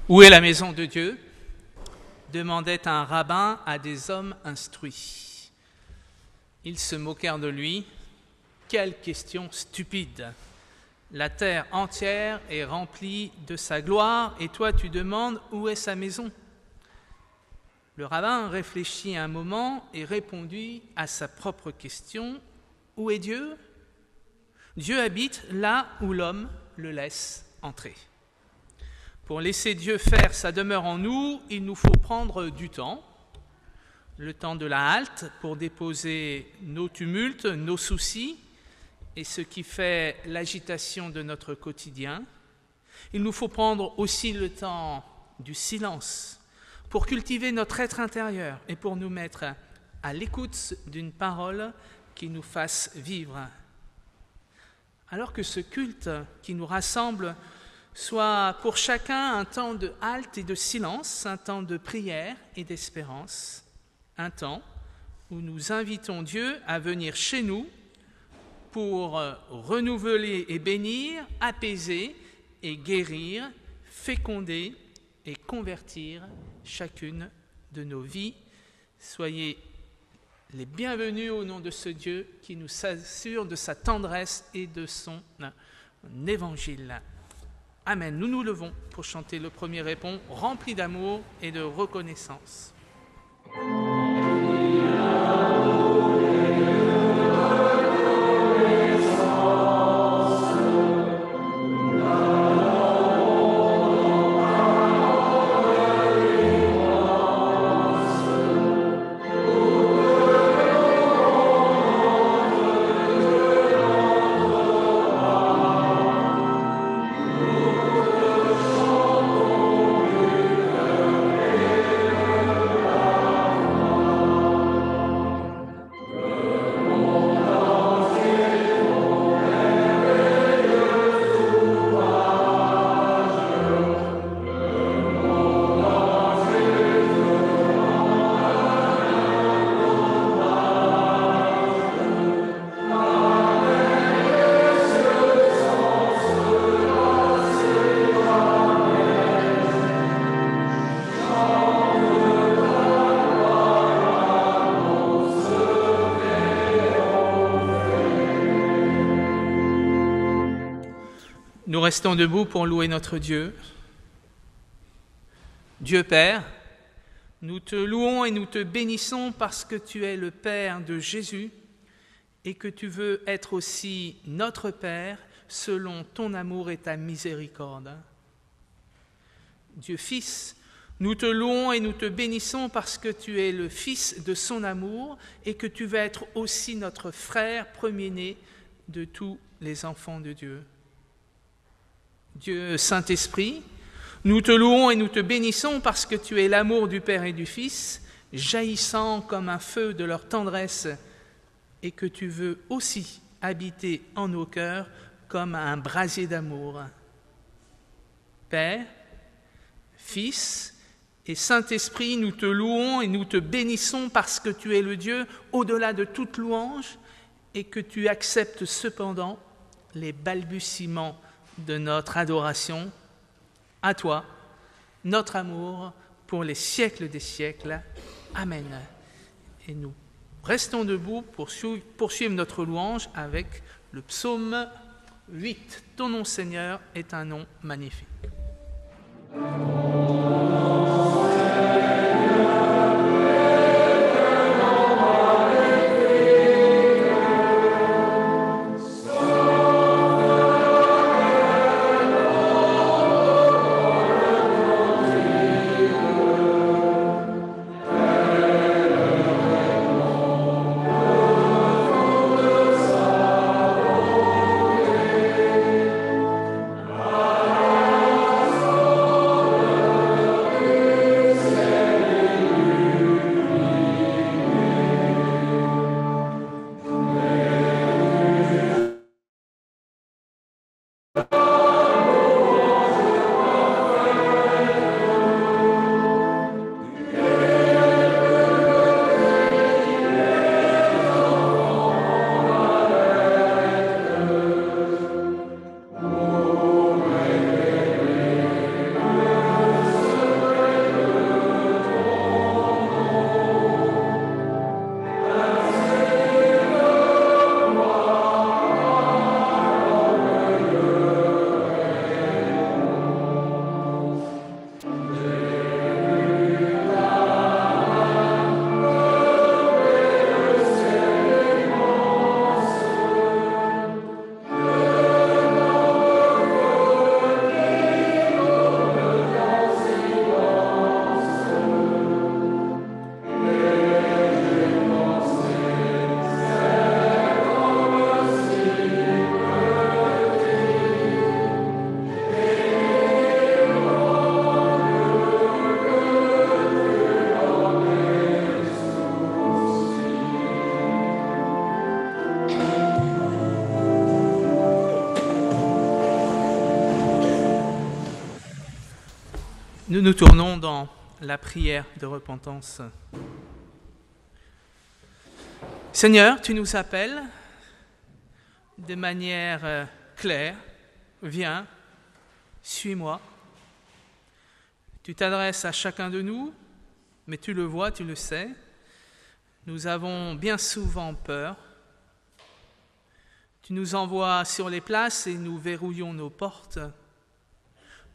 Où est la maison de Dieu ? Demandait un rabbin à des hommes instruits. Ils se moquèrent de lui. Quelle question stupide ! La terre entière est remplie de sa gloire, et toi tu demandes où est sa maison ? Le rabbin réfléchit un moment et répondit à sa propre question. Où est Dieu ? Dieu habite là où l'homme le laisse entrer. Pour laisser Dieu faire sa demeure en nous, il nous faut prendre du temps, le temps de la halte pour déposer nos tumultes, nos soucis et ce qui fait l'agitation de notre quotidien. Il nous faut prendre aussi le temps du silence pour cultiver notre être intérieur et pour nous mettre à l'écoute d'une parole qui nous fasse vivre. Alors que ce culte qui nous rassemble soit pour chacun un temps de halte et de silence, un temps de prière et d'espérance, un temps où nous invitons Dieu à venir chez nous pour renouveler et bénir, apaiser et guérir, féconder et convertir chacune de nos vies. Soyez les bienvenus au nom de ce Dieu qui nous assure de sa tendresse et de son évangile. Amen. Nous nous levons pour chanter le premier répond, rempli d'amour et de reconnaissance. Nous restons debout pour louer notre Dieu. Dieu Père, nous te louons et nous te bénissons parce que tu es le Père de Jésus et que tu veux être aussi notre Père selon ton amour et ta miséricorde. Dieu Fils, nous te louons et nous te bénissons parce que tu es le Fils de son amour et que tu veux être aussi notre frère premier-né de tous les enfants de Dieu. Dieu Saint-Esprit, nous te louons et nous te bénissons parce que tu es l'amour du Père et du Fils, jaillissant comme un feu de leur tendresse, et que tu veux aussi habiter en nos cœurs comme un brasier d'amour. Père, Fils et Saint-Esprit, nous te louons et nous te bénissons parce que tu es le Dieu au-delà de toute louange et que tu acceptes cependant les balbutiements de notre adoration, à toi, notre amour pour les siècles des siècles. Amen. Et nous restons debout pour poursuivre notre louange avec le psaume 8. Ton nom, Seigneur, est un nom magnifique. Nous nous tournons dans la prière de repentance. Seigneur, tu nous appelles de manière claire. Viens, suis-moi. Tu t'adresses à chacun de nous, mais tu le vois, tu le sais. Nous avons bien souvent peur. Tu nous envoies sur les places et nous verrouillons nos portes.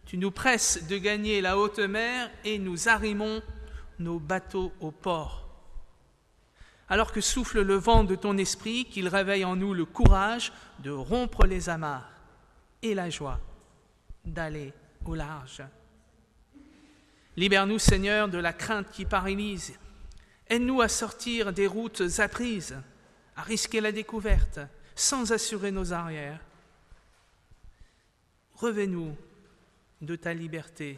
Tu nous presses de gagner la haute mer et nous arrimons nos bateaux au port. Alors que souffle le vent de ton esprit, qu'il réveille en nous le courage de rompre les amarres et la joie d'aller au large. Libère-nous, Seigneur, de la crainte qui paralyse. Aide-nous à sortir des routes apprises, à risquer la découverte, sans assurer nos arrières. Revêt-nous de ta liberté.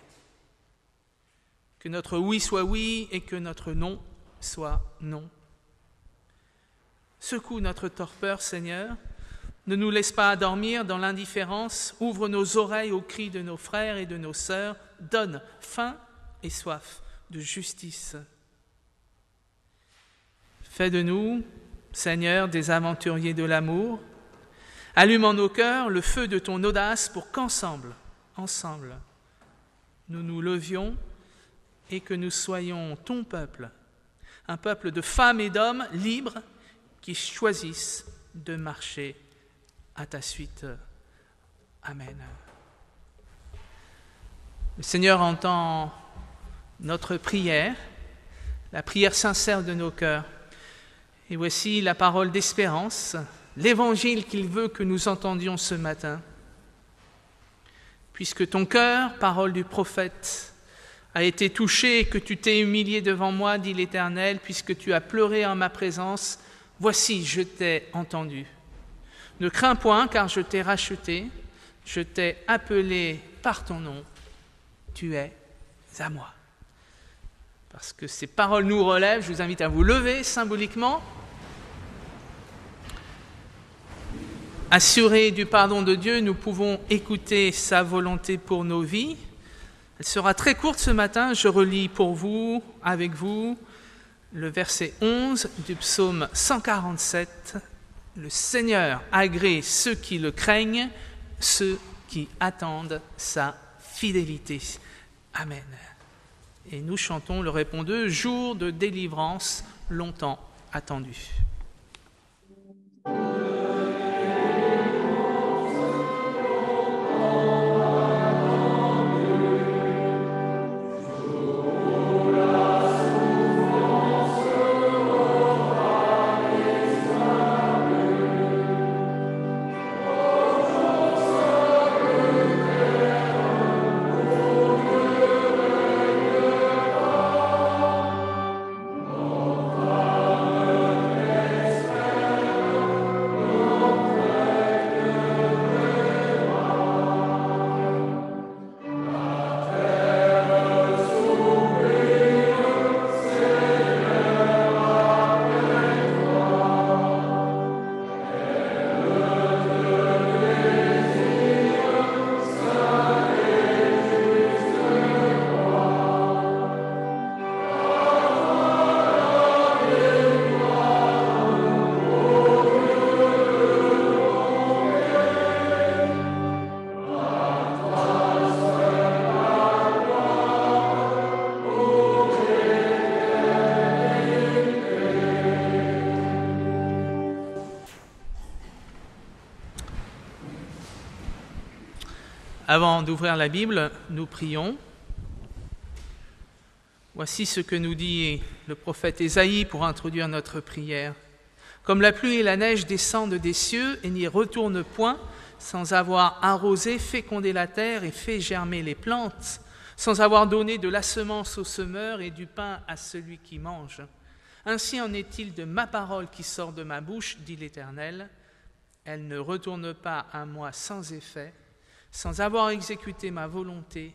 Que notre oui soit oui et que notre non soit non. Secoue notre torpeur, Seigneur. Ne nous laisse pas dormir dans l'indifférence. Ouvre nos oreilles aux cris de nos frères et de nos sœurs. Donne faim et soif de justice. Fais de nous, Seigneur, des aventuriers de l'amour. Allume en nos cœurs le feu de ton audace pour qu'ensemble, nous nous levions et que nous soyons ton peuple, un peuple de femmes et d'hommes libres qui choisissent de marcher à ta suite. Amen. Le Seigneur entend notre prière, la prière sincère de nos cœurs. Et voici la parole d'espérance, l'évangile qu'il veut que nous entendions ce matin. Puisque ton cœur, parole du prophète, a été touché et que tu t'es humilié devant moi, dit l'Éternel, puisque tu as pleuré en ma présence, voici, je t'ai entendu. Ne crains point, car je t'ai racheté, je t'ai appelé par ton nom, tu es à moi. Parce que ces paroles nous relèvent, je vous invite à vous lever symboliquement. Assurés du pardon de Dieu, nous pouvons écouter sa volonté pour nos vies. Elle sera très courte ce matin, je relis pour vous, avec vous, le verset 11 du psaume 147. Le Seigneur agrée ceux qui le craignent, ceux qui attendent sa fidélité. Amen. Et nous chantons le répondeux, jour de délivrance longtemps attendu. Avant d'ouvrir la Bible, nous prions. Voici ce que nous dit le prophète Ésaïe pour introduire notre prière. Comme la pluie et la neige descendent des cieux et n'y retournent point, sans avoir arrosé, fécondé la terre et fait germer les plantes, sans avoir donné de la semence au semeur et du pain à celui qui mange. Ainsi en est-il de ma parole qui sort de ma bouche, dit l'Éternel. Elle ne retourne pas à moi sans effet, sans avoir exécuté ma volonté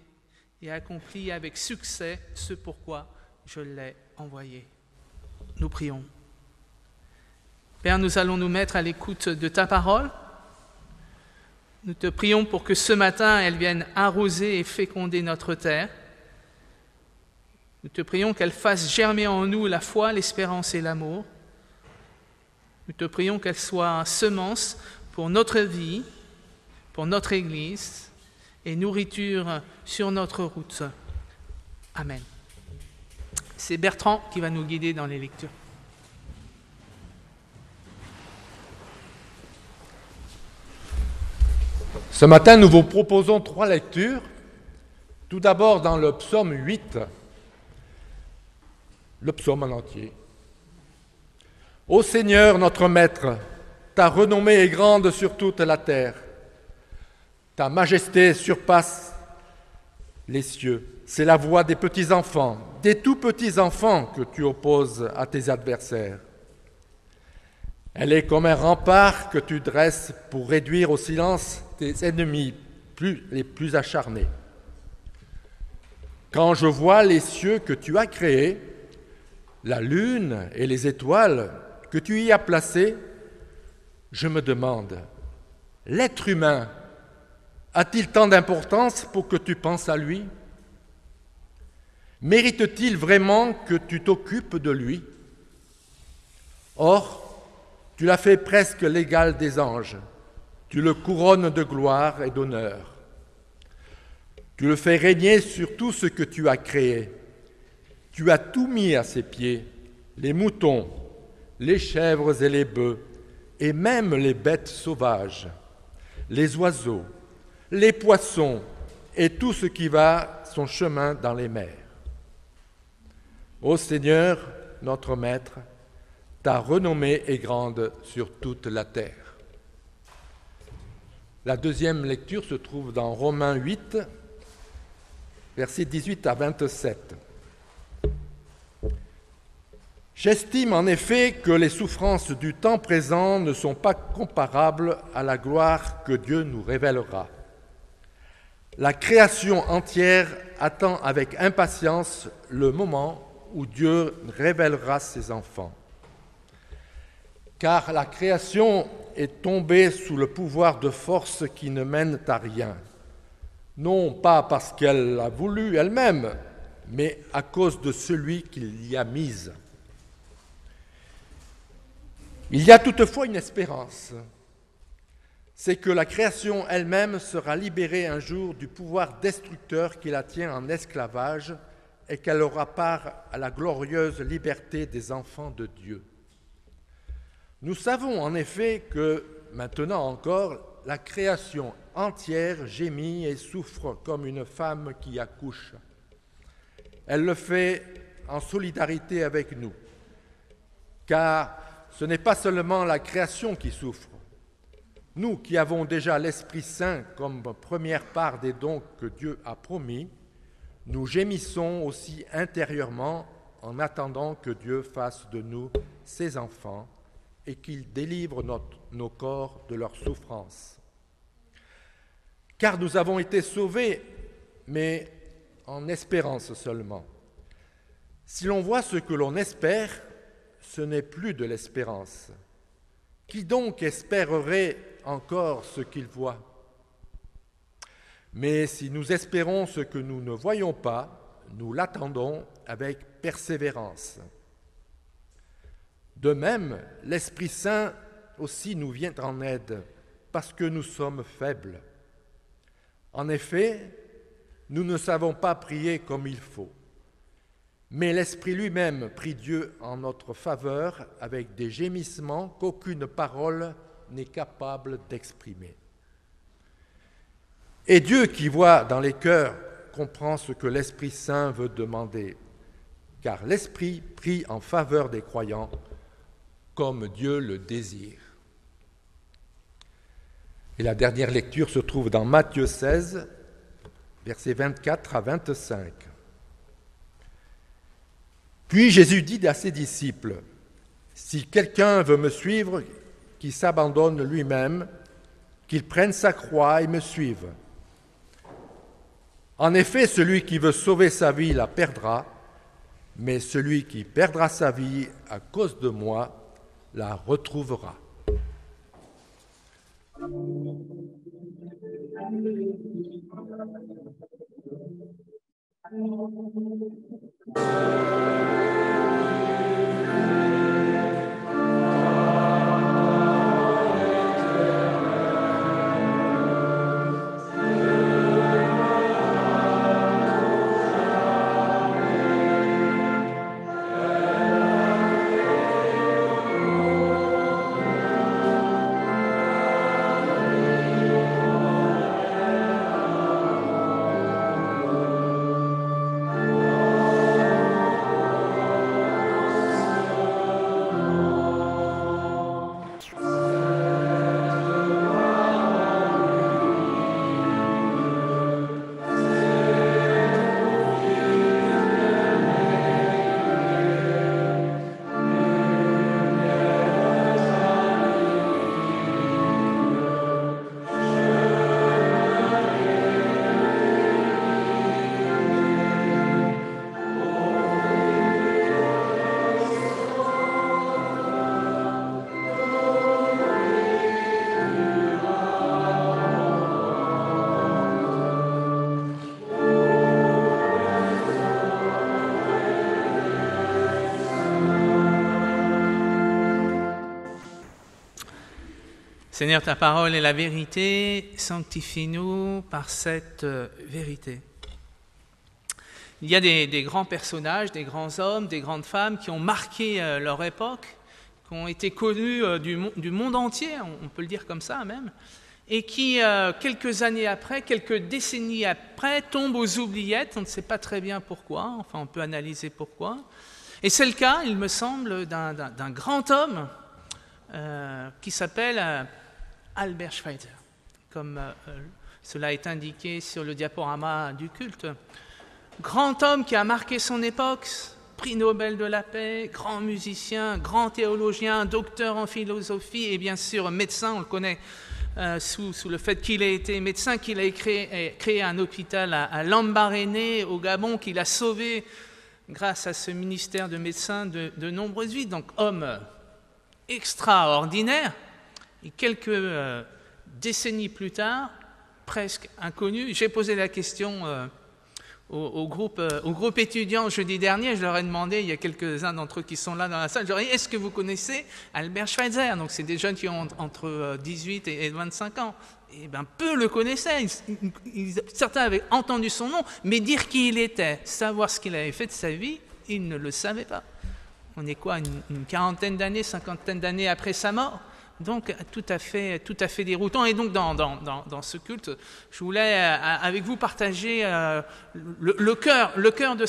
et accompli avec succès ce pourquoi je l'ai envoyé. Nous prions. Père, nous allons nous mettre à l'écoute de ta parole. Nous te prions pour que ce matin, elle vienne arroser et féconder notre terre, Nous te prions qu'elle fasse germer en nous la foi, l'espérance et l'amour. Nous te prions qu'elle soit semence pour notre vie, pour notre Église et nourriture sur notre route. Amen. C'est Bertrand qui va nous guider dans les lectures. Ce matin, nous vous proposons 3 lectures. Tout d'abord dans le psaume 8, le psaume en entier. Ô Seigneur, notre Maître, ta renommée est grande sur toute la terre. Ta majesté surpasse les cieux. C'est la voix des petits-enfants, des tout petits-enfants que tu opposes à tes adversaires. Elle est comme un rempart que tu dresses pour réduire au silence tes ennemis les plus acharnés. Quand je vois les cieux que tu as créés, la lune et les étoiles que tu y as placées, je me demande, l'être humain a-t-il tant d'importance pour que tu penses à lui? Mérite-t-il vraiment que tu t'occupes de lui? Or, tu l'as fait presque l'égal des anges. Tu le couronnes de gloire et d'honneur. Tu le fais régner sur tout ce que tu as créé. Tu as tout mis à ses pieds, les moutons, les chèvres et les bœufs, et même les bêtes sauvages, les oiseaux, les poissons et tout ce qui va son chemin dans les mers. Ô Seigneur, notre Maître, ta renommée est grande sur toute la terre. La deuxième lecture se trouve dans Romains 8, versets 18 à 27. J'estime en effet que les souffrances du temps présent ne sont pas comparables à la gloire que Dieu nous révélera. La création entière attend avec impatience le moment où Dieu révélera ses enfants. Car la création est tombée sous le pouvoir de forces qui ne mènent à rien, non pas parce qu'elle l'a voulu elle-même, mais à cause de celui qui l'y a mise. Il y a toutefois une espérance, c'est que la création elle-même sera libérée un jour du pouvoir destructeur qui la tient en esclavage et qu'elle aura part à la glorieuse liberté des enfants de Dieu. Nous savons en effet que, maintenant encore, la création entière gémit et souffre comme une femme qui accouche. Elle le fait en solidarité avec nous, car ce n'est pas seulement la création qui souffre. Nous qui avons déjà l'Esprit Saint comme première part des dons que Dieu a promis, nous gémissons aussi intérieurement en attendant que Dieu fasse de nous ses enfants et qu'il délivre nos corps de leur souffrance. Car nous avons été sauvés, mais en espérance seulement. Si l'on voit ce que l'on espère, ce n'est plus de l'espérance. Qui donc espérerait encore ce qu'il voit? Mais si nous espérons ce que nous ne voyons pas, nous l'attendons avec persévérance. De même, l'Esprit Saint aussi nous vient en aide, parce que nous sommes faibles. En effet, nous ne savons pas prier comme il faut, mais l'Esprit lui-même prie Dieu en notre faveur avec des gémissements qu'aucune parole n'est capable d'exprimer. Et Dieu qui voit dans les cœurs comprend ce que l'Esprit Saint veut demander, car l'Esprit prie en faveur des croyants comme Dieu le désire. Et la dernière lecture se trouve dans Matthieu 16, versets 24 à 25. Puis Jésus dit à ses disciples, « Si quelqu'un veut me suivre, qu'il s'abandonne lui-même, qu'il prenne sa croix et me suive. En effet, celui qui veut sauver sa vie la perdra, mais celui qui perdra sa vie à cause de moi la retrouvera. » Seigneur, ta parole est la vérité, sanctifie-nous par cette vérité. Il y a des grands personnages, des grands hommes, des grandes femmes qui ont marqué leur époque, qui ont été connus du monde entier, on peut le dire comme ça même, et qui, quelques années après, quelques décennies après, tombent aux oubliettes. On ne sait pas très bien pourquoi, enfin on peut analyser pourquoi. Et c'est le cas, il me semble, d'un grand homme qui s'appelle Albert Schweitzer, comme cela est indiqué sur le diaporama du culte. Grand homme qui a marqué son époque, prix Nobel de la paix, grand musicien, grand théologien, docteur en philosophie et bien sûr médecin, on le connaît sous le fait qu'il ait été médecin, qu'il a créé un hôpital à Lambaréné au Gabon, qu'il a sauvé grâce à ce ministère de médecins de nombreuses vies. Donc homme extraordinaire. Et quelques décennies plus tard, presque inconnu, j'ai posé la question au groupe étudiant jeudi dernier. Je leur ai demandé, il y a quelques-uns d'entre eux qui sont là dans la salle, je leur ai dit, est-ce que vous connaissez Albert Schweitzer? Donc c'est des jeunes qui ont entre 18 et 25 ans. Et bien peu le connaissaient, certains avaient entendu son nom, mais dire qui il était, savoir ce qu'il avait fait de sa vie, ils ne le savaient pas. On est quoi, une quarantaine d'années, cinquantaine d'années après sa mort? Donc tout à fait déroutant. Et donc dans ce culte, je voulais avec vous partager le cœur de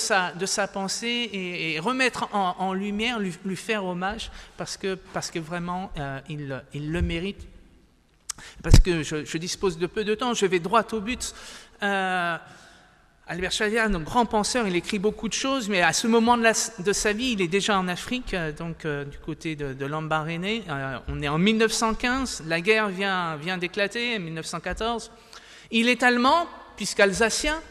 sa pensée et remettre en lumière, lui faire hommage, parce que vraiment il le mérite. Parce que je dispose de peu de temps, je vais droit au but. Albert Schweitzer, un grand penseur, il écrit beaucoup de choses, mais à ce moment de sa vie, il est déjà en Afrique, donc du côté de Lambaréné. On est en 1915, la guerre vient d'éclater, en 1914. Il est allemand, puisqu'alsacien,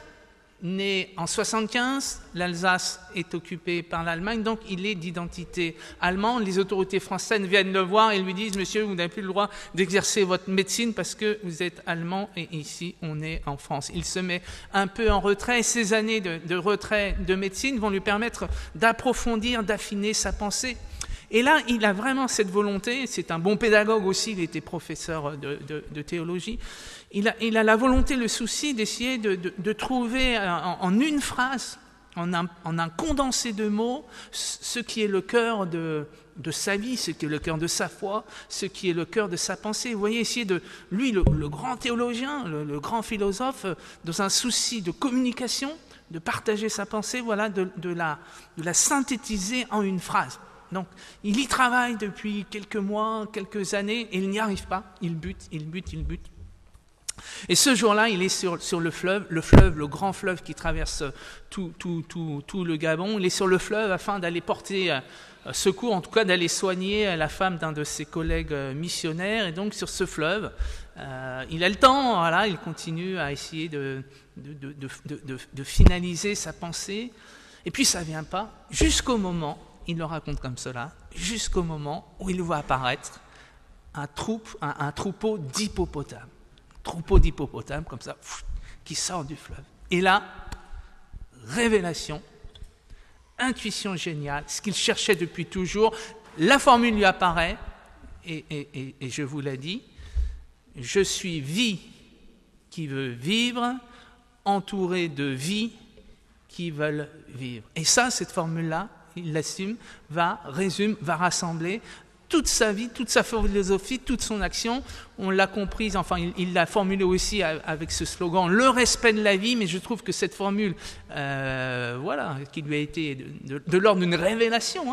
né en 1975, l'Alsace est occupée par l'Allemagne, donc il est d'identité allemande. Les autorités françaises viennent le voir et lui disent « Monsieur, vous n'avez plus le droit d'exercer votre médecine parce que vous êtes allemand et ici on est en France ». Il se met un peu en retrait et ces années de retrait de médecine vont lui permettre d'approfondir, d'affiner sa pensée. Et là, il a vraiment cette volonté, c'est un bon pédagogue aussi, il était professeur de théologie, il a la volonté, le souci d'essayer de trouver en une phrase, en un condensé de mots, ce qui est le cœur de sa vie, ce qui est le cœur de sa foi, ce qui est le cœur de sa pensée. Vous voyez, essayer lui, le grand théologien, le grand philosophe, dans un souci de communication, de partager sa pensée, voilà, de la synthétiser en une phrase. Donc, il y travaille depuis quelques mois, quelques années, et il n'y arrive pas. Il bute. Et ce jour-là, il est sur le fleuve, le grand fleuve qui traverse tout le Gabon. Il est sur le fleuve afin d'aller porter secours, en tout cas d'aller soigner la femme d'un de ses collègues missionnaires. Et donc, sur ce fleuve, il a le temps, voilà, il continue à essayer de finaliser sa pensée. Et puis, ça ne vient pas, jusqu'au moment... Il le raconte comme cela, jusqu'au moment où il voit apparaître un troupeau d'hippopotames. Troupeau d'hippopotames, comme ça, qui sort du fleuve. Et là, révélation, intuition géniale, ce qu'il cherchait depuis toujours. La formule lui apparaît, et je vous l'ai dit, je suis vie qui veut vivre, entouré de vie qui veulent vivre. Et ça, cette formule-là, il l'assume, va rassembler toute sa vie, toute sa philosophie, toute son action. On l'a comprise, enfin, il l'a formulé aussi avec ce slogan, le respect de la vie, mais je trouve que cette formule, qui lui a été de l'ordre d'une révélation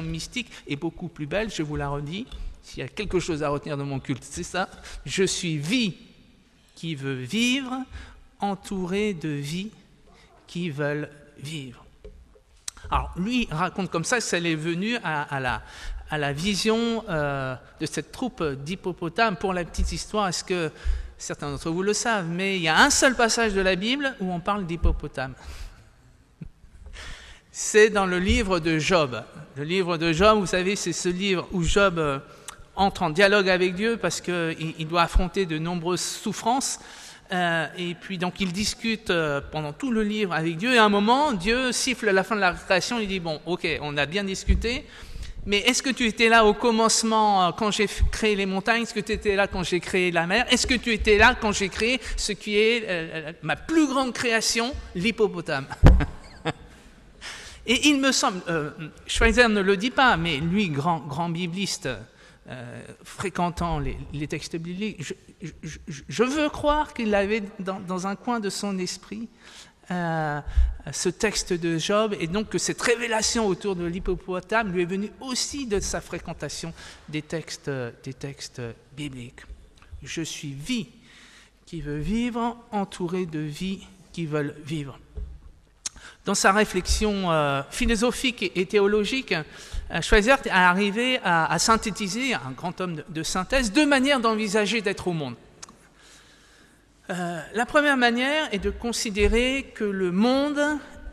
mystique, est beaucoup plus belle, je vous la redis. S'il y a quelque chose à retenir de mon culte, c'est ça. Je suis vie qui veut vivre, entouré de vie qui veulent vivre. Alors, lui raconte comme ça que ça l'est venu à la vision de cette troupe d'hippopotames. Pour la petite histoire, est-ce que certains d'entre vous le savent, mais il y a un seul passage de la Bible où on parle d'hippopotames. C'est dans le livre de Job. Le livre de Job, vous savez, c'est ce livre où Job entre en dialogue avec Dieu parce qu'il doit affronter de nombreuses souffrances. Et puis donc il discute pendant tout le livre avec Dieu, et à un moment, Dieu siffle à la fin de la création, il dit, bon, ok, on a bien discuté, mais est-ce que tu étais là au commencement quand j'ai créé les montagnes? Est-ce que tu étais là quand j'ai créé la mer? Est-ce que tu étais là quand j'ai créé ce qui est ma plus grande création, l'hippopotame? Et il me semble, Schweitzer ne le dit pas, mais lui, grand bibliste, fréquentant les textes bibliques, je veux croire qu'il avait dans un coin de son esprit ce texte de Job, et donc que cette révélation autour de l'hippopotame lui est venue aussi de sa fréquentation des textes bibliques. Je suis vie qui veut vivre, entouré de vie qui veulent vivre. Dans sa réflexion philosophique et théologique, Schweitzer est arrivé à synthétiser, un grand homme de synthèse, deux manières d'envisager d'être au monde. La première manière est de considérer que le monde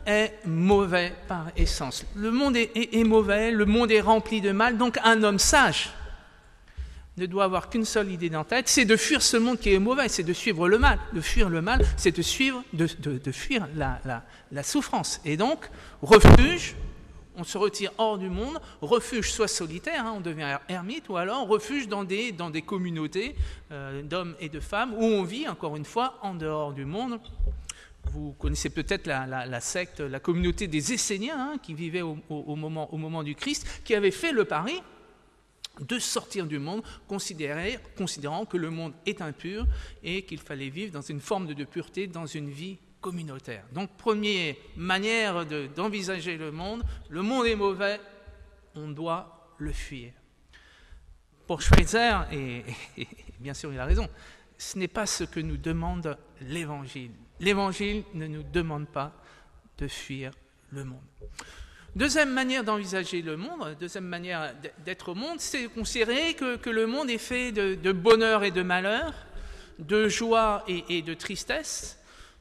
est mauvais par essence. Le monde est mauvais, le monde est rempli de mal, donc un homme sage ne doit avoir qu'une seule idée en tête, c'est de fuir ce monde qui est mauvais, c'est de suivre le mal. De fuir le mal, c'est de fuir la souffrance. Et donc, refuge, on se retire hors du monde, refuge soit solitaire, on devient ermite, ou alors refuge dans des communautés d'hommes et de femmes, où on vit, encore une fois, en dehors du monde. Vous connaissez peut-être la secte, la communauté des Esséniens, qui vivaient au moment du Christ, qui avait fait le pari de sortir du monde, considérant que le monde est impur et qu'il fallait vivre dans une forme de pureté, dans une vie communautaire. Donc, première manière d'envisager le monde est mauvais, on doit le fuir. Pour Schweitzer, et bien sûr il a raison, ce n'est pas ce que nous demande l'Évangile. L'Évangile ne nous demande pas de fuir le monde. Deuxième manière d'envisager le monde, deuxième manière d'être au monde, c'est de considérer que le monde est fait de bonheur et de malheur, de joie et de tristesse,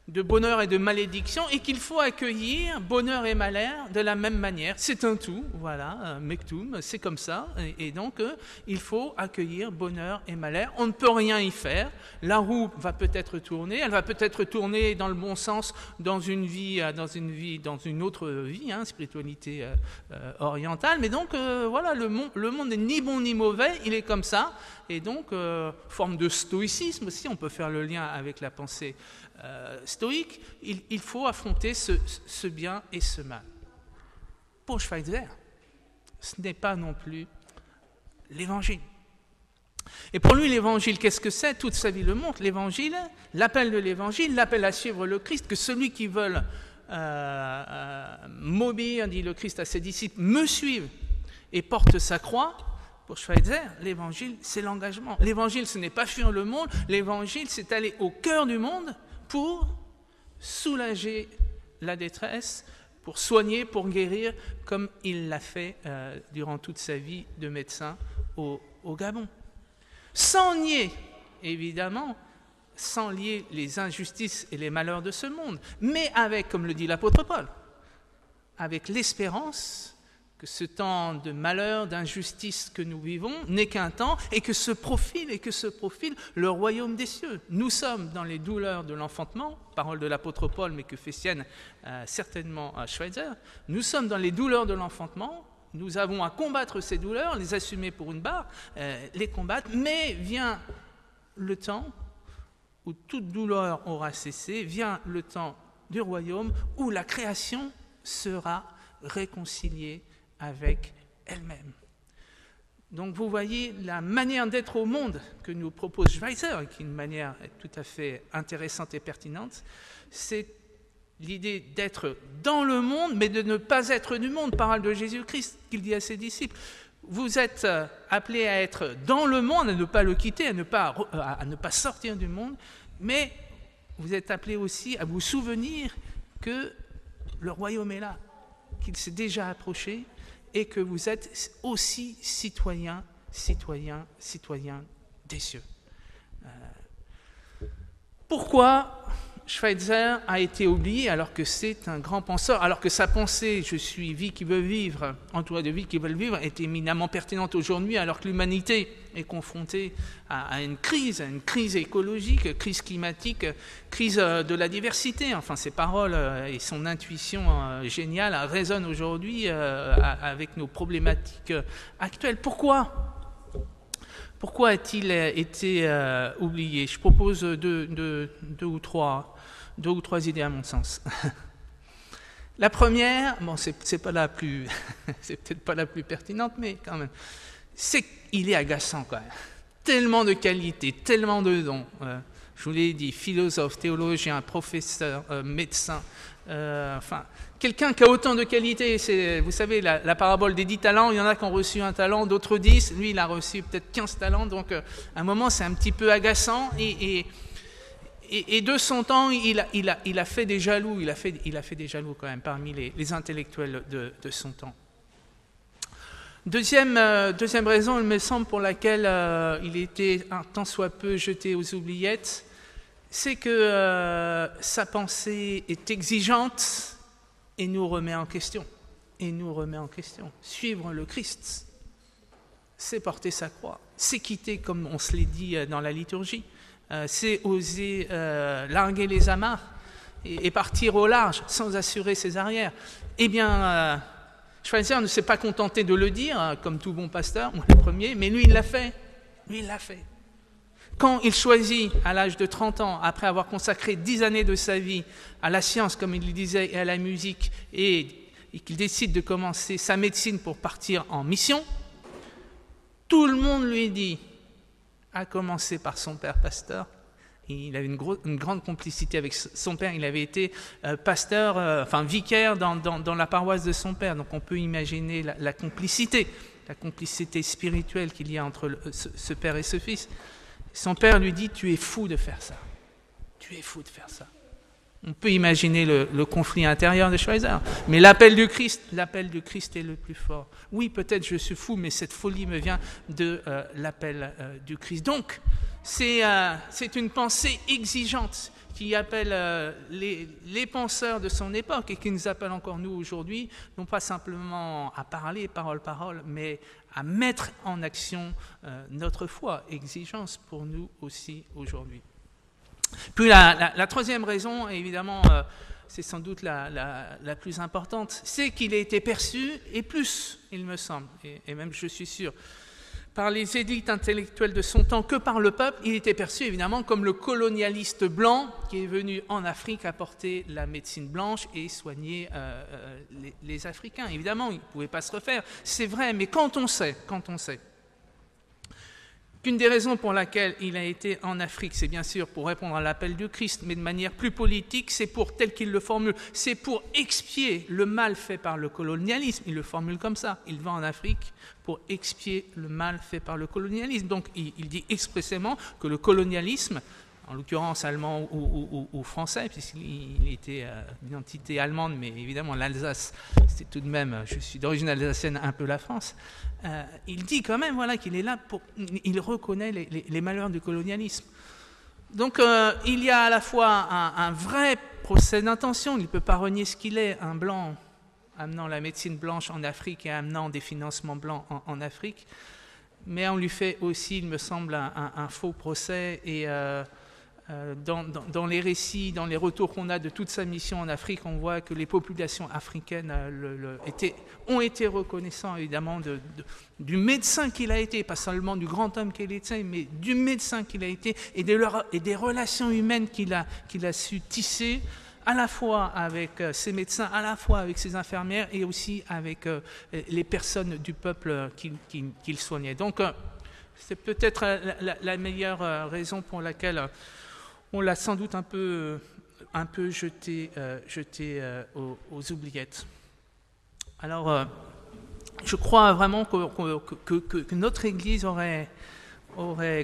de bonheur et de malédiction, et qu'il faut accueillir bonheur et malheur de la même manière. C'est un tout, voilà, Mektoum, c'est comme ça, et donc il faut accueillir bonheur et malheur. On ne peut rien y faire. La roue va peut-être tourner, elle va peut-être tourner dans le bon sens dans une autre vie, spiritualité orientale, mais donc voilà, le monde n'est ni bon ni mauvais, il est comme ça, et donc forme de stoïcisme aussi, on peut faire le lien avec la pensée stoïque, il faut affronter ce bien et ce mal. Pour Schweitzer, ce n'est pas non plus l'Évangile. Et pour lui, l'Évangile, qu'est-ce que c'est? Toute sa vie le montre. L'Évangile, l'appel de l'Évangile, l'appel à suivre le Christ, que celui qui veut m'obéir, dit le Christ à ses disciples, me suive et porte sa croix. Pour Schweitzer, l'Évangile, c'est l'engagement. L'Évangile, ce n'est pas fuir le monde. L'Évangile, c'est aller au cœur du monde pour soulager la détresse, pour soigner, pour guérir, comme il l'a fait durant toute sa vie de médecin au Gabon. Sans nier, évidemment, sans lier les injustices et les malheurs de ce monde, mais avec, comme le dit l'apôtre Paul, avec l'espérance que ce temps de malheur, d'injustice que nous vivons n'est qu'un temps et que se profile le royaume des cieux. Nous sommes dans les douleurs de l'enfantement, parole de l'apôtre Paul, mais que fait sienne certainement Schweitzer. Nous sommes dans les douleurs de l'enfantement, nous avons à combattre ces douleurs, les assumer pour une barre, les combattre, mais vient le temps où toute douleur aura cessé, vient le temps du royaume où la création sera réconciliée avec elle-même. Donc vous voyez la manière d'être au monde que nous propose Schweitzer, qui est une manière tout à fait intéressante et pertinente, c'est l'idée d'être dans le monde, mais de ne pas être du monde, parole de Jésus-Christ qu'il dit à ses disciples. Vous êtes appelés à être dans le monde, à ne pas le quitter, à ne pas sortir du monde, mais vous êtes appelés aussi à vous souvenir que le royaume est là, qu'il s'est déjà approché et que vous êtes aussi citoyens des cieux. Pourquoi Schweitzer a été oublié alors que c'est un grand penseur, alors que sa pensée « je suis vie qui veut vivre, entouré de vie qui veulent vivre » est éminemment pertinente aujourd'hui alors que l'humanité est confrontée à une crise écologique, crise climatique, crise de la diversité. Enfin, ses paroles et son intuition géniale résonnent aujourd'hui avec nos problématiques actuelles. Pourquoi a-t-il été oublié ? Je propose deux ou trois idées à mon sens. La première, bon, c'est peut-être pas la plus pertinente, mais quand même, c'est qu'il est agaçant quand même. Tellement de qualités, tellement de dons. Je vous l'ai dit, philosophe, théologien, professeur, médecin. Quelqu'un qui a autant de qualités, vous savez, la parabole des 10 talents, il y en a qui ont reçu un talent, d'autres 10, lui il a reçu peut-être 15 talents, donc à un moment c'est un petit peu agaçant, et de son temps, il a fait des jaloux, il a fait des jaloux quand même parmi les intellectuels de son temps. Deuxième raison, il me semble, pour laquelle il était un tant soit peu jeté aux oubliettes, c'est que sa pensée est exigeante et nous remet en question. Suivre le Christ, c'est porter sa croix, c'est quitter, comme on se l'est dit dans la liturgie, c'est oser larguer les amarres et partir au large sans assurer ses arrières. Eh bien, Schweitzer ne s'est pas contenté de le dire, comme tout bon pasteur, moi le premier, mais lui il l'a fait. Quand il choisit, à l'âge de 30 ans, après avoir consacré 10 années de sa vie à la science, comme il le disait, et à la musique, et qu'il décide de commencer sa médecine pour partir en mission, tout le monde lui dit, à commencer par son père pasteur, il avait une grande complicité avec son père, il avait été pasteur, vicaire dans la paroisse de son père, donc on peut imaginer la complicité spirituelle qu'il y a entre ce père et ce fils. Son père lui dit « tu es fou de faire ça ». On peut imaginer le conflit intérieur de Schweitzer, mais l'appel du Christ est le plus fort. Oui, peut-être je suis fou, mais cette folie me vient de l'appel du Christ. Donc, c'est une pensée exigeante qui appelle les penseurs de son époque et qui nous appelle encore nous aujourd'hui, non pas simplement à parler parole, mais à mettre en action notre foi, exigence pour nous aussi aujourd'hui. Puis la troisième raison, évidemment, c'est sans doute la plus importante, c'est qu'il a été perçu, et plus, il me semble, et même je suis sûr, par les élites intellectuelles de son temps que par le peuple, il était perçu évidemment comme le colonialiste blanc qui est venu en Afrique apporter la médecine blanche et soigner les Africains. Évidemment, il ne pouvait pas se refaire, c'est vrai, mais quand on sait qu'une des raisons pour laquelle il a été en Afrique, c'est bien sûr pour répondre à l'appel du Christ, mais de manière plus politique, c'est pour, tel qu'il le formule, c'est pour expier le mal fait par le colonialisme. Il le formule comme ça. Il va en Afrique pour expier le mal fait par le colonialisme. Donc il dit expressément que le colonialisme, en l'occurrence allemand ou français, puisqu'il était d'identité allemande, mais évidemment l'Alsace, c'est tout de même, je suis d'origine alsacienne, un peu la France, il dit quand même qu'il est là il reconnaît les malheurs du colonialisme. Donc il y a à la fois un vrai procès d'intention, il ne peut pas renier ce qu'il est, un blanc amenant la médecine blanche en Afrique et amenant des financements blancs en Afrique. Mais on lui fait aussi, il me semble, un faux procès. Et dans les récits, dans les retours qu'on a de toute sa mission en Afrique, on voit que les populations africaines ont été reconnaissants, évidemment, du médecin qu'il a été, pas seulement du grand homme qu'il était, mais du médecin qu'il a été, et des relations humaines qu'il a su tisser, à la fois avec ses médecins, à la fois avec ses infirmières, et aussi avec les personnes du peuple qu'il soignait. Donc, c'est peut-être la meilleure raison pour laquelle on l'a sans doute un peu jeté aux oubliettes. Alors, je crois vraiment que notre Église aurait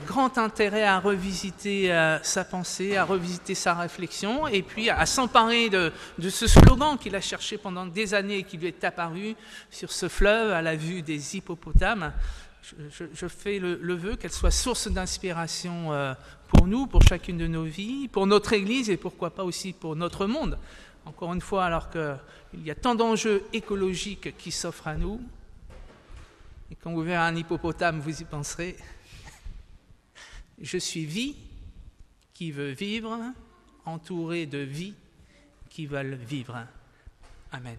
grand intérêt à revisiter sa pensée, à revisiter sa réflexion, et puis à s'emparer de ce slogan qu'il a cherché pendant des années et qui lui est apparu sur ce fleuve à la vue des hippopotames. Je fais le vœu qu'elle soit source d'inspiration pour nous, pour chacune de nos vies, pour notre Église et pourquoi pas aussi pour notre monde. Encore une fois, alors qu'il y a tant d'enjeux écologiques qui s'offrent à nous, et quand vous verrez un hippopotame, vous y penserez. Je suis vie qui veut vivre, entouré de vie qui veulent vivre. Amen.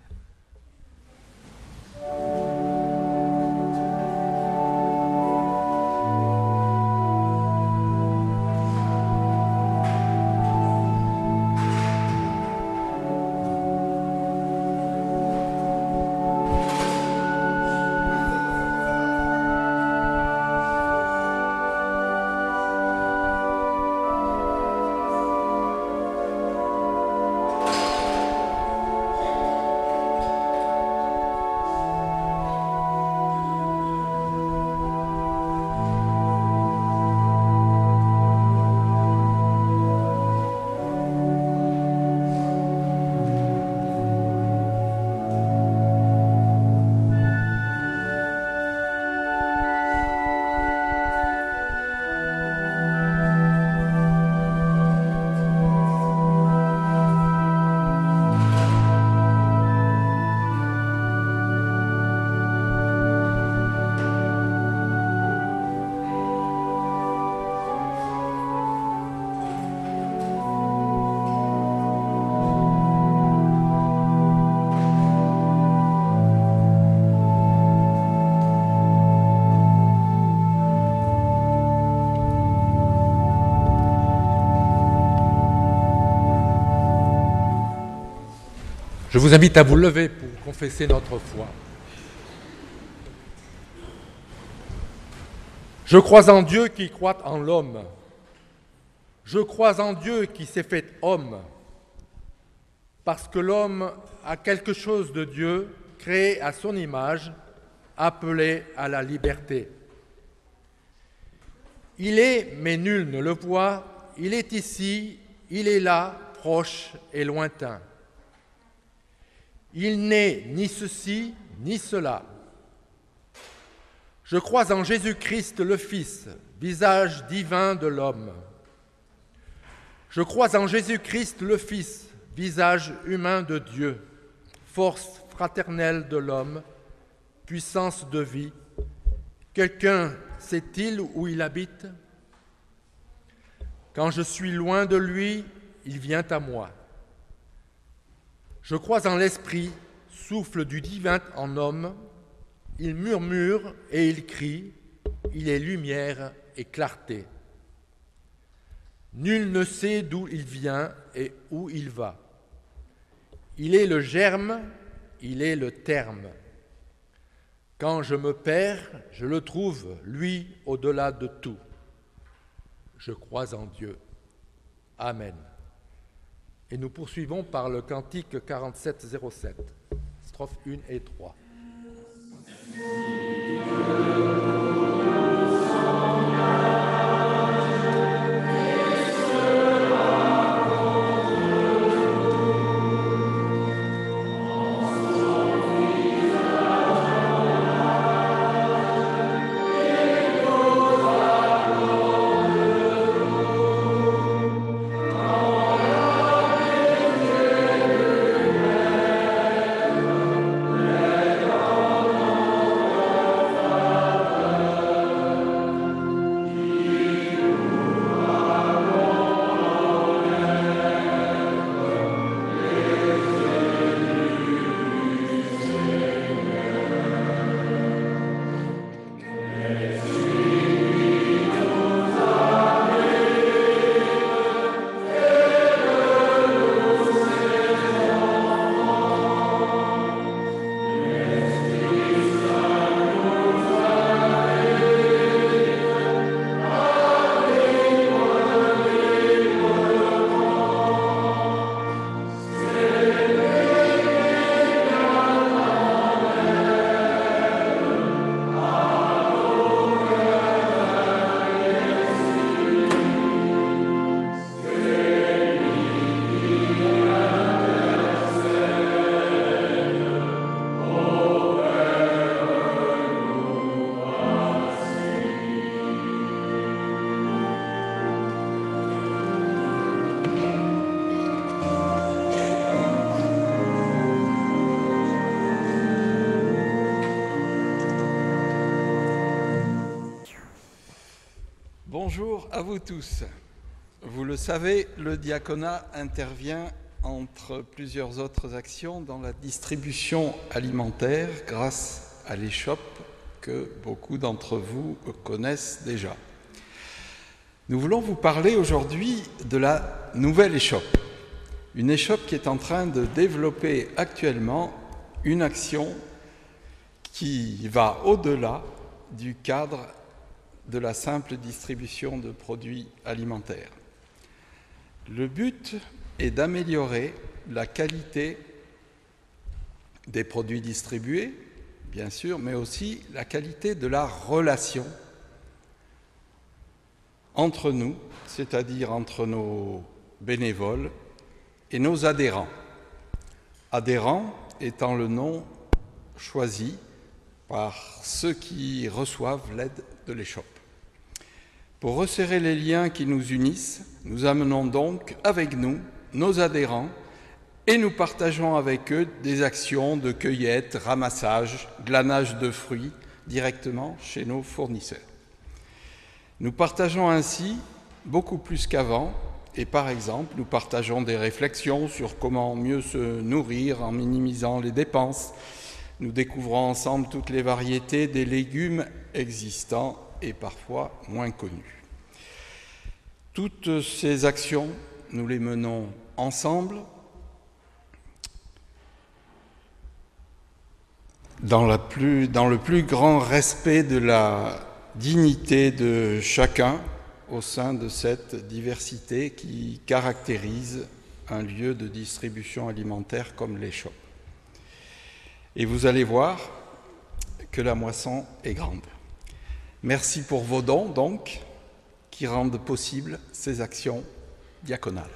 Je vous invite à vous lever pour confesser notre foi. Je crois en Dieu qui croit en l'homme. Je crois en Dieu qui s'est fait homme. Parce que l'homme a quelque chose de Dieu, créé à son image, appelé à la liberté. Il est, mais nul ne le voit, il est ici, il est là, proche et lointain. Il n'est ni ceci, ni cela. Je crois en Jésus-Christ le Fils, visage divin de l'homme. Je crois en Jésus-Christ le Fils, visage humain de Dieu, force fraternelle de l'homme, puissance de vie. Quelqu'un sait-il où il habite? Quand je suis loin de lui, il vient à moi. Je crois en l'Esprit, souffle du divin en homme. Il murmure et il crie, il est lumière et clarté. Nul ne sait d'où il vient et où il va. Il est le germe, il est le terme. Quand je me perds, je le trouve, lui, au-delà de tout. Je crois en Dieu. Amen. Et nous poursuivons par le cantique 47-07, strophes 1 et 3. Bonjour à vous tous. Vous le savez, le diaconat intervient entre plusieurs autres actions dans la distribution alimentaire grâce à l'échoppe que beaucoup d'entre vous connaissent déjà. Nous voulons vous parler aujourd'hui de la nouvelle échoppe. Une échoppe qui est en train de développer actuellement une action qui va au-delà du cadre de la simple distribution de produits alimentaires. Le but est d'améliorer la qualité des produits distribués, bien sûr, mais aussi la qualité de la relation entre nous, c'est-à-dire entre nos bénévoles et nos adhérents. Adhérents étant le nom choisi par ceux qui reçoivent l'aide de l'échoppe. Pour resserrer les liens qui nous unissent, nous amenons donc avec nous nos adhérents et nous partageons avec eux des actions de cueillette, ramassage, glanage de fruits directement chez nos fournisseurs. Nous partageons ainsi beaucoup plus qu'avant et par exemple, nous partageons des réflexions sur comment mieux se nourrir en minimisant les dépenses. Nous découvrons ensemble toutes les variétés des légumes existants et parfois moins connus. Toutes ces actions, nous les menons ensemble dans le plus grand respect de la dignité de chacun au sein de cette diversité qui caractérise un lieu de distribution alimentaire comme l'échoppe. Et vous allez voir que la moisson est grande. Merci pour vos dons, donc, qui rendent possibles ces actions diaconales.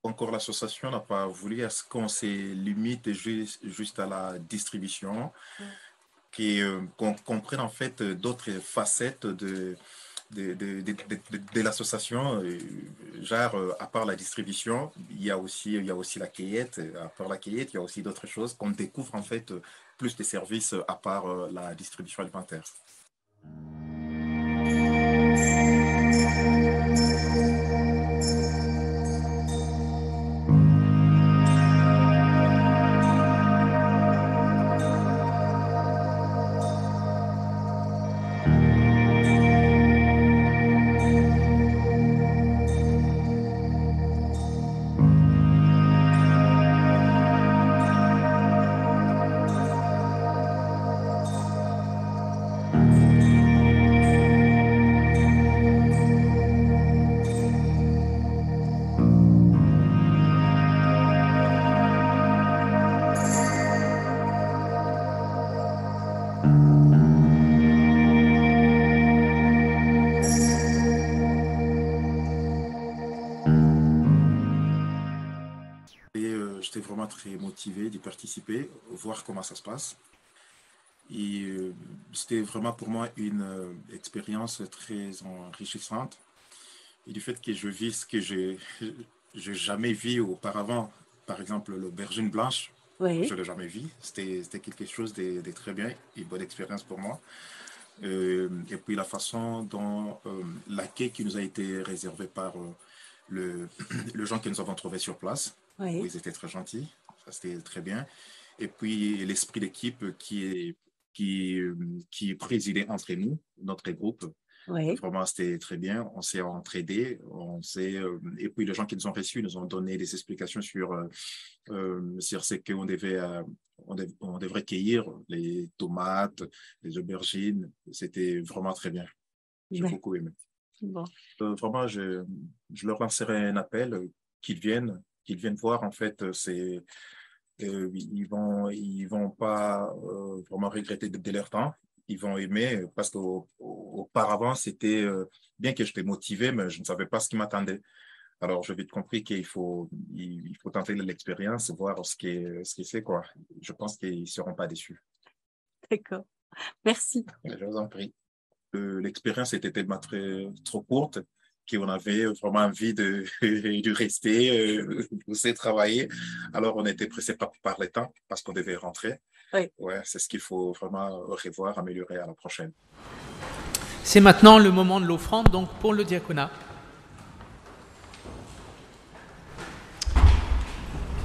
Encore l'association n'a pas voulu à ce qu'on se limite juste à la distribution, qu'on comprenne en fait d'autres facettes de l'association, genre à part la distribution, il y a aussi la cueillette, à part la cueillette, il y a aussi d'autres choses qu'on découvre en fait plus de services à part la distribution alimentaire. J'étais vraiment très motivé d'y participer, voir comment ça se passe. Et c'était vraiment pour moi une expérience très enrichissante. Et du fait que je vis ce que je n'ai jamais vu auparavant, par exemple l'aubergine blanche, Oui. je ne l'ai jamais vu. C'était quelque chose de très bien, une bonne expérience pour moi. Et puis la façon dont l'accueil qui nous a été réservé par le gens que nous avons trouvé sur place, Oui. ils étaient très gentils, ça c'était très bien. Et puis l'esprit d'équipe qui présidait entre nous, notre groupe, Oui. vraiment c'était très bien. On s'est entraidés, et puis les gens qui nous ont reçus nous ont donné des explications sur ce qu'on on devrait cueillir, les tomates, les aubergines. C'était vraiment très bien. J'ai Ouais. beaucoup aimé. Bon. Vraiment, je leur lancerai un appel qu'ils viennent voir. En fait, ils vont pas vraiment regretter de leur temps. Ils vont aimer parce qu'au auparavant, c'était bien que j'étais motivé, mais je ne savais pas ce qui m'attendait. Alors, j'ai vite compris qu'il faut tenter l'expérience, voir ce que c'est, quoi. Je pense qu'ils ne seront pas déçus. D'accord. Merci. Je vous en prie. L'expérience était tellement trop courte qu'on avait vraiment envie de rester, de travailler. Alors, on était pressé par le temps parce qu'on devait rentrer. Oui. Ouais, c'est ce qu'il faut vraiment revoir, améliorer à la prochaine. C'est maintenant le moment de l'offrande, donc pour le diaconat.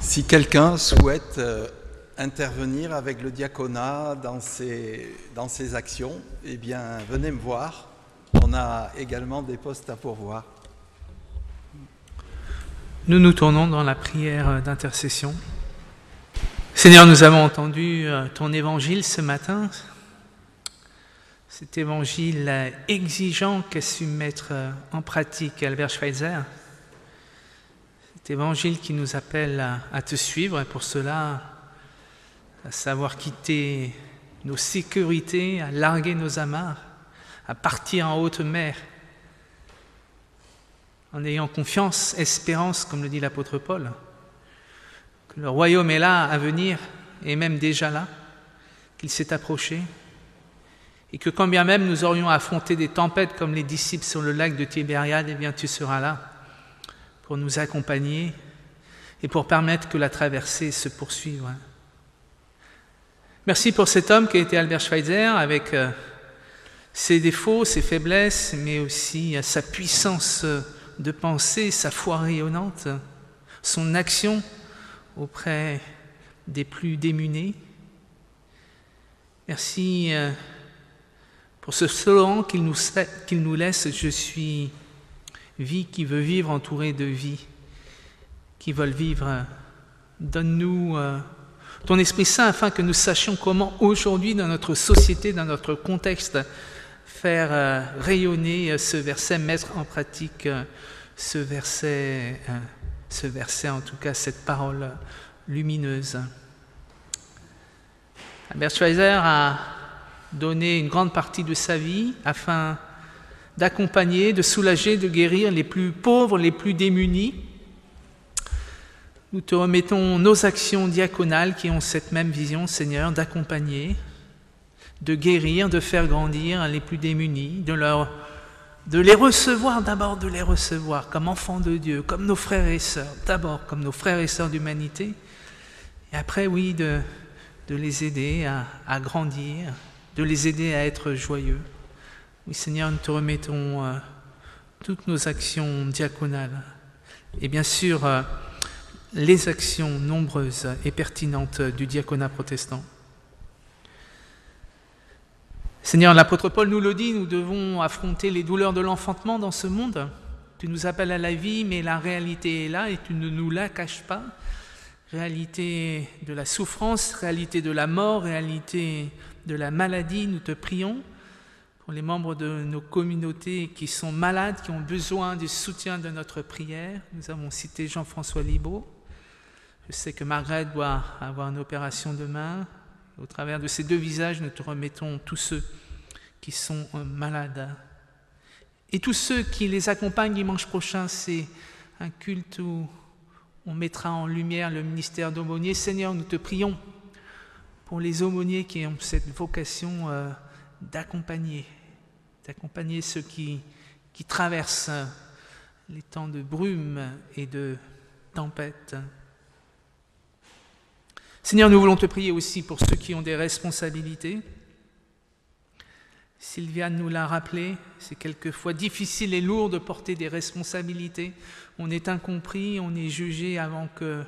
Si quelqu'un souhaite intervenir avec le diaconat dans ces actions, eh bien, venez me voir. On a également des postes à pourvoir. Nous nous tournons dans la prière d'intercession. Seigneur, nous avons entendu ton évangile ce matin, cet évangile exigeant qu'a su mettre en pratique Albert Schweitzer. Cet évangile qui nous appelle à te suivre et pour cela, à savoir quitter nos sécurités, à larguer nos amarres, à partir en haute mer, en ayant confiance, espérance, comme le dit l'apôtre Paul, que le royaume est là à venir, et même déjà là, qu'il s'est approché, et que quand bien même nous aurions affronté des tempêtes comme les disciples sur le lac de Tibériade, eh bien tu seras là pour nous accompagner et pour permettre que la traversée se poursuive. Merci pour cet homme qui a été Albert Schweitzer, avec ses défauts, ses faiblesses, mais aussi sa puissance de pensée, sa foi rayonnante, son action auprès des plus démunis. Merci pour ce slogan qu'il nous laisse: je suis vie qui veut vivre entourée de vie, qui veulent vivre. Donne-nous ton Esprit Saint afin que nous sachions comment aujourd'hui dans notre société, dans notre contexte, faire rayonner ce verset, mettre en pratique ce verset en tout cas, cette parole lumineuse. Albert Schweitzer a donné une grande partie de sa vie afin d'accompagner, de soulager, de guérir les plus pauvres, les plus démunis. Nous te remettons nos actions diaconales qui ont cette même vision, Seigneur, d'accompagner, de guérir, de faire grandir les plus démunis, de les recevoir, d'abord de les recevoir comme enfants de Dieu, comme nos frères et sœurs, d'abord comme nos frères et sœurs d'humanité, et après, oui, de les aider à grandir, de les aider à être joyeux. Oui, Seigneur, nous te remettons toutes nos actions diaconales et bien sûr les actions nombreuses et pertinentes du diaconat protestant. Seigneur, l'apôtre Paul nous le dit, nous devons affronter les douleurs de l'enfantement dans ce monde. Tu nous appelles à la vie, mais la réalité est là et tu ne nous la caches pas. Réalité de la souffrance, réalité de la mort, réalité de la maladie, nous te prions pour les membres de nos communautés qui sont malades, qui ont besoin du soutien de notre prière. Nous avons cité Jean-François Libaud. Je sais que Margaret doit avoir une opération demain. Au travers de ces deux visages, nous te remettons tous ceux qui sont malades. Et tous ceux qui les accompagnent dimanche prochain, c'est un culte où on mettra en lumière le ministère d'aumônier. Seigneur, nous te prions pour les aumôniers qui ont cette vocation d'accompagner ceux qui traversent les temps de brume et de tempête. Seigneur, nous voulons te prier aussi pour ceux qui ont des responsabilités. Sylviane nous l'a rappelé, c'est quelquefois difficile et lourd de porter des responsabilités. On est incompris, on est jugé avant que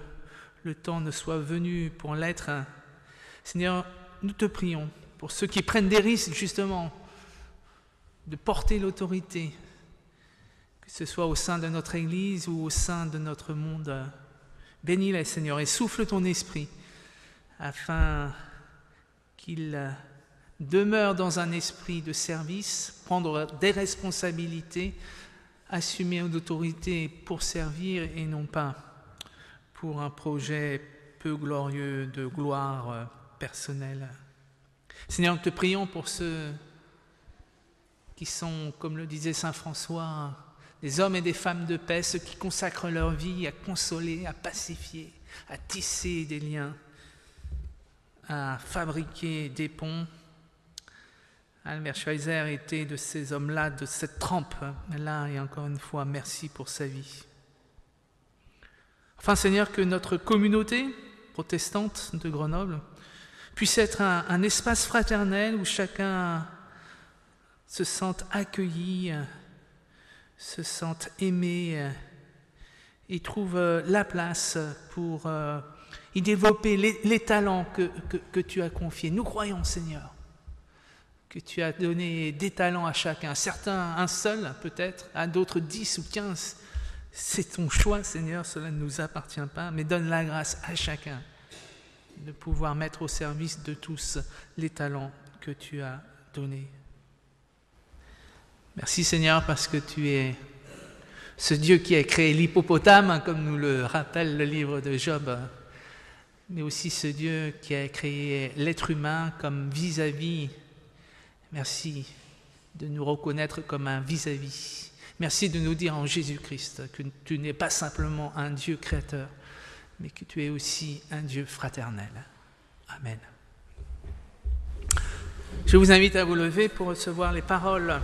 le temps ne soit venu pour l'être. Seigneur, nous te prions pour ceux qui prennent des risques justement de porter l'autorité, que ce soit au sein de notre Église ou au sein de notre monde. Bénis-les, Seigneur, et souffle ton esprit afin qu'ils demeurent dans un esprit de service, prendre des responsabilités, assumer une autorité pour servir et non pas pour un projet peu glorieux de gloire personnelle. Seigneur, nous te prions pour ceux qui qui sont, comme le disait saint François, des hommes et des femmes de paix, ceux qui consacrent leur vie à consoler, à pacifier, à tisser des liens, à fabriquer des ponts. Albert Schweitzer était de ces hommes-là, de cette trempe-là, et encore une fois, merci pour sa vie. Enfin, Seigneur, que notre communauté protestante de Grenoble puisse être un espace fraternel où chacun se sente accueilli, se sente aimé et trouve la place pour y développer les talents que tu as confiés. Nous croyons, Seigneur, que tu as donné des talents à chacun. Certains, un seul peut-être, à d'autres 10 ou 15. C'est ton choix, Seigneur, cela ne nous appartient pas, mais donne la grâce à chacun de pouvoir mettre au service de tous les talents que tu as donnés. Merci, Seigneur, parce que tu es ce Dieu qui a créé l'hippopotame, comme nous le rappelle le livre de Job, mais aussi ce Dieu qui a créé l'être humain comme vis-à-vis. Merci de nous reconnaître comme un vis-à-vis. Merci de nous dire en Jésus-Christ que tu n'es pas simplement un Dieu créateur, mais que tu es aussi un Dieu fraternel. Amen. Je vous invite à vous lever pour recevoir les paroles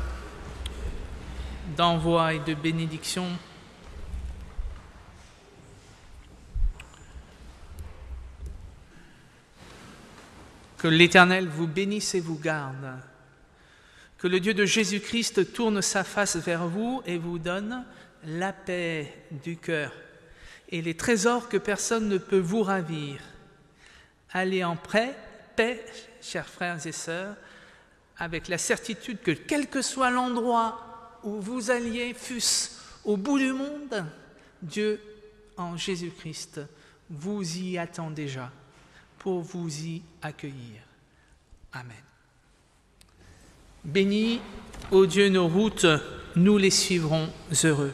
d'envoi et de bénédiction. Que l'Éternel vous bénisse et vous garde. Que le Dieu de Jésus-Christ tourne sa face vers vous et vous donne la paix du cœur et les trésors que personne ne peut vous ravir. Allez en paix, chers frères et sœurs, avec la certitude que quel que soit l'endroit où vous alliez, fût-ce au bout du monde, Dieu en Jésus-Christ vous y attend déjà pour vous y accueillir. Amen. Bénis, ô Dieu, nos routes, nous les suivrons heureux.